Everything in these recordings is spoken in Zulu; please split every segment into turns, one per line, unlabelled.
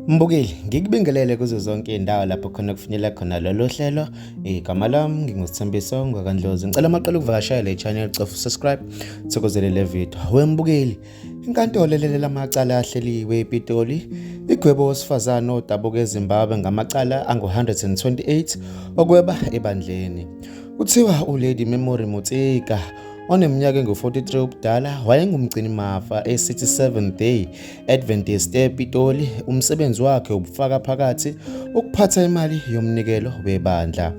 Mbukeli, ngikubingelele kuzo zonke indawo lapho khona kufinyelela khona lolu hlelo. Igama lami ngingusithembiso ngakandlozi. Ngicela amaqela ukuvakashela le channel, cofa subscribe, thokozele le video. Wembukeli, inkantolo elelela amacala ahleliwe ePitoli, igwebo wesifazane odabuka eZimbabwe ngamacala angu-128 okweba ebandleni. Kuthiwa uLady Memory Mutsika oneminyaka engu-43 ubudala wayengumgcini mafa e-City Seventh Day Adventist ePitoli. Umsebenzi wakhe ubufaka phakathi ukuphatha imali yomnikelo webandla.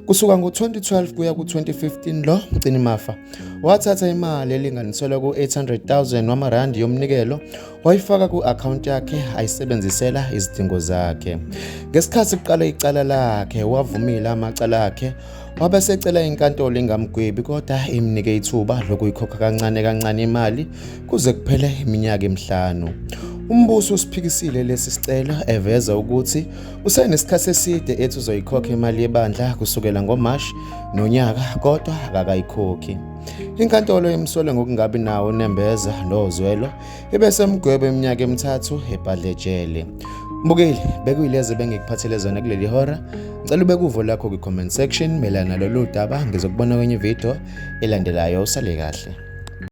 Kusuka ngo-2012 kuya ku-2015 lo mgcini mafa wathatha imali elinganiselwa ku-800,000 wamarandi yomnikelo wayifaka ku-akhawunti yakhe ayisebenzisela izidingo zakhe. Ngesikhathi kuqala icala lakhe wavumile amacala akhe, wabe secela inkantolo ingamgwebi kodwa imnike ithuba lokuyikhokha kancane kancane imali kuze kuphele iminyaka emihlanu. Umbuso usiphikisile lesi sicelo eveza ukuthi usenesikhathi eside ethi uzoyikhokha imali yebandla kusukela ngoMashi nonyaka kodwa akakayikhokhi. Inkantolo yemsole ngokungabi nawo unembeza nozwelo ebese mgwebe iminyaka emithathu ebhadlejele. Mbukeli, bekuyilezi bengikuphathele zona kuleli hora. Ngicela ubeke uvo lakho ku-comment section melana nalolu daba. Ngizokubona kwenye video elandelayo. Usale kahle.